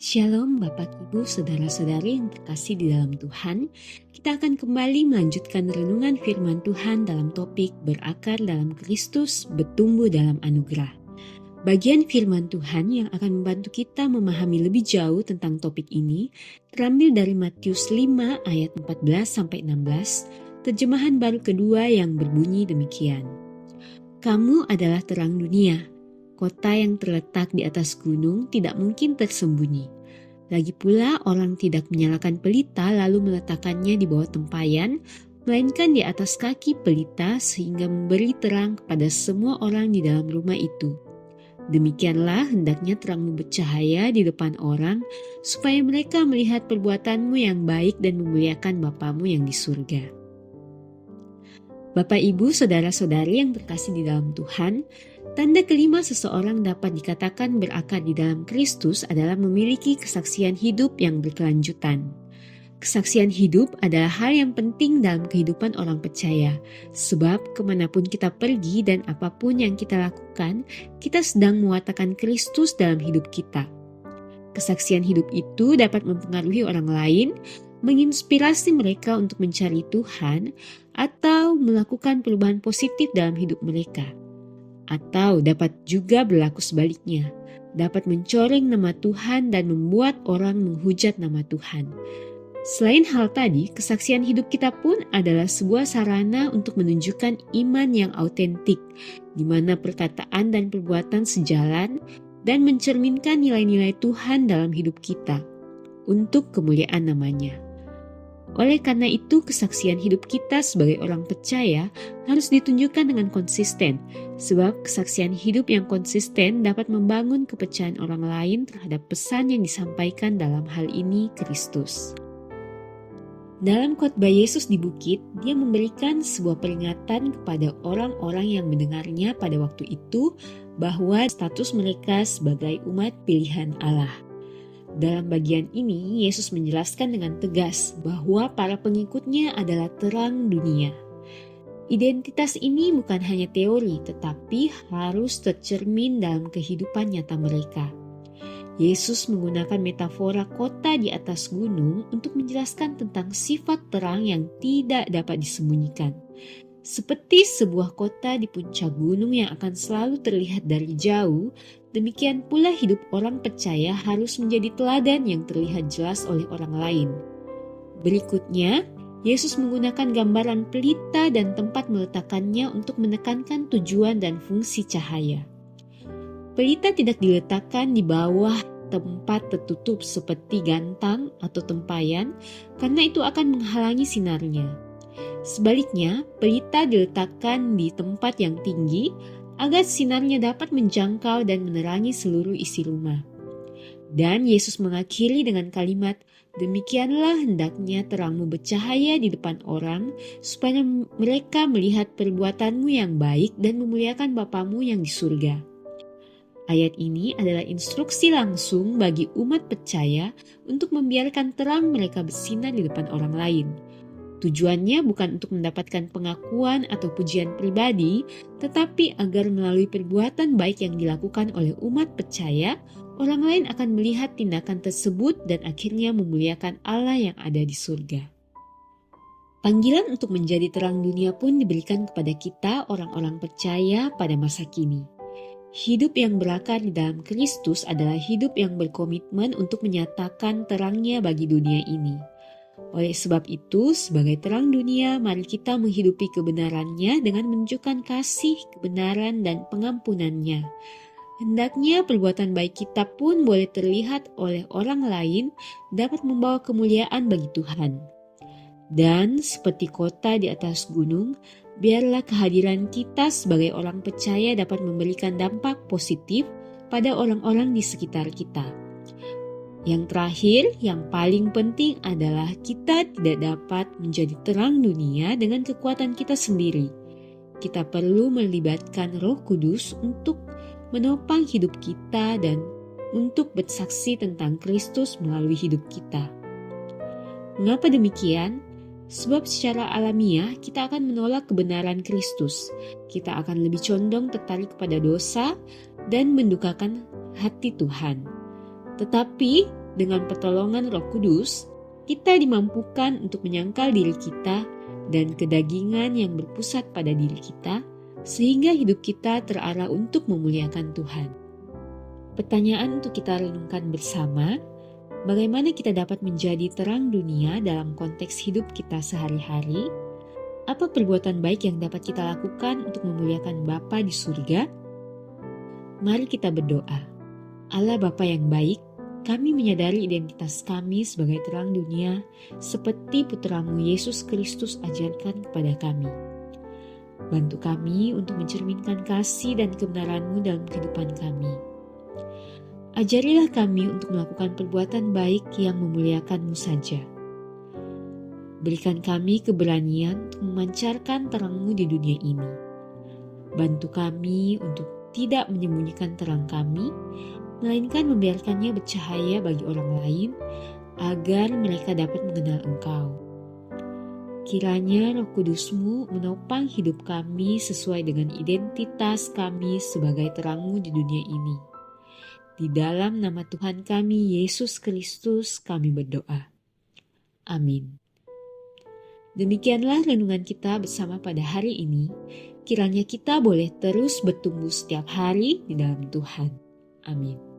Shalom Bapak Ibu Saudara-saudari yang terkasih di dalam Tuhan. Kita akan kembali melanjutkan renungan firman Tuhan dalam topik berakar dalam Kristus, bertumbuh dalam anugerah. Bagian firman Tuhan yang akan membantu kita memahami lebih jauh tentang topik ini terambil dari Matius 5 ayat 14-16, terjemahan baru kedua yang berbunyi demikian. Kamu adalah terang dunia. Kota yang terletak di atas gunung tidak mungkin tersembunyi. Lagi pula orang tidak menyalakan pelita lalu meletakkannya di bawah tempayan, melainkan di atas kaki pelita sehingga memberi terang kepada semua orang di dalam rumah itu. Demikianlah hendaknya terangmu bercahaya di depan orang, supaya mereka melihat perbuatanmu yang baik dan memuliakan Bapamu yang di surga. Bapak, Ibu, Saudara-saudari yang terkasih di dalam Tuhan, tanda kelima seseorang dapat dikatakan berakar di dalam Kristus adalah memiliki kesaksian hidup yang berkelanjutan. Kesaksian hidup adalah hal yang penting dalam kehidupan orang percaya, sebab kemanapun kita pergi dan apapun yang kita lakukan, kita sedang mewatakkan Kristus dalam hidup kita. Kesaksian hidup itu dapat mempengaruhi orang lain, menginspirasi mereka untuk mencari Tuhan, atau melakukan perubahan positif dalam hidup mereka. Atau dapat juga berlaku sebaliknya, dapat mencoreng nama Tuhan dan membuat orang menghujat nama Tuhan. Selain hal tadi, kesaksian hidup kita pun adalah sebuah sarana untuk menunjukkan iman yang autentik, di mana perkataan dan perbuatan sejalan dan mencerminkan nilai-nilai Tuhan dalam hidup kita, untuk kemuliaan namanya. Oleh karena itu, kesaksian hidup kita sebagai orang percaya harus ditunjukkan dengan konsisten, sebab kesaksian hidup yang konsisten dapat membangun kepercayaan orang lain terhadap pesan yang disampaikan, dalam hal ini Kristus. Dalam khotbah Yesus di bukit, dia memberikan sebuah peringatan kepada orang-orang yang mendengarnya pada waktu itu bahwa status mereka sebagai umat pilihan Allah. Dalam bagian ini, Yesus menjelaskan dengan tegas bahwa para pengikutnya adalah terang dunia. Identitas ini bukan hanya teori, tetapi harus tercermin dalam kehidupan nyata mereka. Yesus menggunakan metafora kota di atas gunung untuk menjelaskan tentang sifat terang yang tidak dapat disembunyikan. Seperti sebuah kota di puncak gunung yang akan selalu terlihat dari jauh, demikian pula hidup orang percaya harus menjadi teladan yang terlihat jelas oleh orang lain. Berikutnya, Yesus menggunakan gambaran pelita dan tempat meletakkannya untuk menekankan tujuan dan fungsi cahaya. Pelita tidak diletakkan di bawah tempat tertutup seperti gantang atau tempayan, karena itu akan menghalangi sinarnya. Sebaliknya, pelita diletakkan di tempat yang tinggi agar sinarnya dapat menjangkau dan menerangi seluruh isi rumah. Dan Yesus mengakhiri dengan kalimat, "Demikianlah hendaknya terangmu bercahaya di depan orang, supaya mereka melihat perbuatanmu yang baik dan memuliakan Bapamu yang di surga." Ayat ini adalah instruksi langsung bagi umat percaya untuk membiarkan terang mereka bersinar di depan orang lain. Tujuannya bukan untuk mendapatkan pengakuan atau pujian pribadi, tetapi agar melalui perbuatan baik yang dilakukan oleh umat percaya, orang lain akan melihat tindakan tersebut dan akhirnya memuliakan Allah yang ada di surga. Panggilan untuk menjadi terang dunia pun diberikan kepada kita orang-orang percaya pada masa kini. Hidup yang berakar di dalam Kristus adalah hidup yang berkomitmen untuk menyatakan terangnya bagi dunia ini. Oleh sebab itu, sebagai terang dunia, mari kita menghidupi kebenarannya dengan menunjukkan kasih, kebenaran, dan pengampunannya. Hendaknya perbuatan baik kita pun boleh terlihat oleh orang lain dapat membawa kemuliaan bagi Tuhan. Dan seperti kota di atas gunung, biarlah kehadiran kita sebagai orang percaya dapat memberikan dampak positif pada orang-orang di sekitar kita. Yang terakhir, yang paling penting adalah kita tidak dapat menjadi terang dunia dengan kekuatan kita sendiri. Kita perlu melibatkan Roh Kudus untuk menopang hidup kita dan untuk bersaksi tentang Kristus melalui hidup kita. Mengapa demikian? Sebab secara alamiah kita akan menolak kebenaran Kristus. Kita akan lebih condong tertarik kepada dosa dan mendukakan hati Tuhan. Tetapi dengan pertolongan Roh Kudus, kita dimampukan untuk menyangkal diri kita dan kedagingan yang berpusat pada diri kita, sehingga hidup kita terarah untuk memuliakan Tuhan. Pertanyaan untuk kita renungkan bersama, bagaimana kita dapat menjadi terang dunia dalam konteks hidup kita sehari-hari? Apa perbuatan baik yang dapat kita lakukan untuk memuliakan Bapa di surga? Mari kita berdoa. Allah Bapa yang baik, kami menyadari identitas kami sebagai terang dunia, seperti Putra-Mu Yesus Kristus ajarkan kepada kami. Bantu kami untuk mencerminkan kasih dan kebenaran-Mu dalam kehidupan kami. Ajarilah kami untuk melakukan perbuatan baik yang memuliakan-Mu saja. Berikan kami keberanian untuk memancarkan terang-Mu di dunia ini. Bantu kami untuk tidak menyembunyikan terang kami, melainkan membiarkannya bercahaya bagi orang lain, agar mereka dapat mengenal Engkau. Kiranya Roh Kudus-Mu menopang hidup kami sesuai dengan identitas kami sebagai terang-Mu di dunia ini. Di dalam nama Tuhan kami, Yesus Kristus, kami berdoa. Amin. Demikianlah renungan kita bersama pada hari ini. Kiranya kita boleh terus bertumbuh setiap hari di dalam Tuhan. Amin.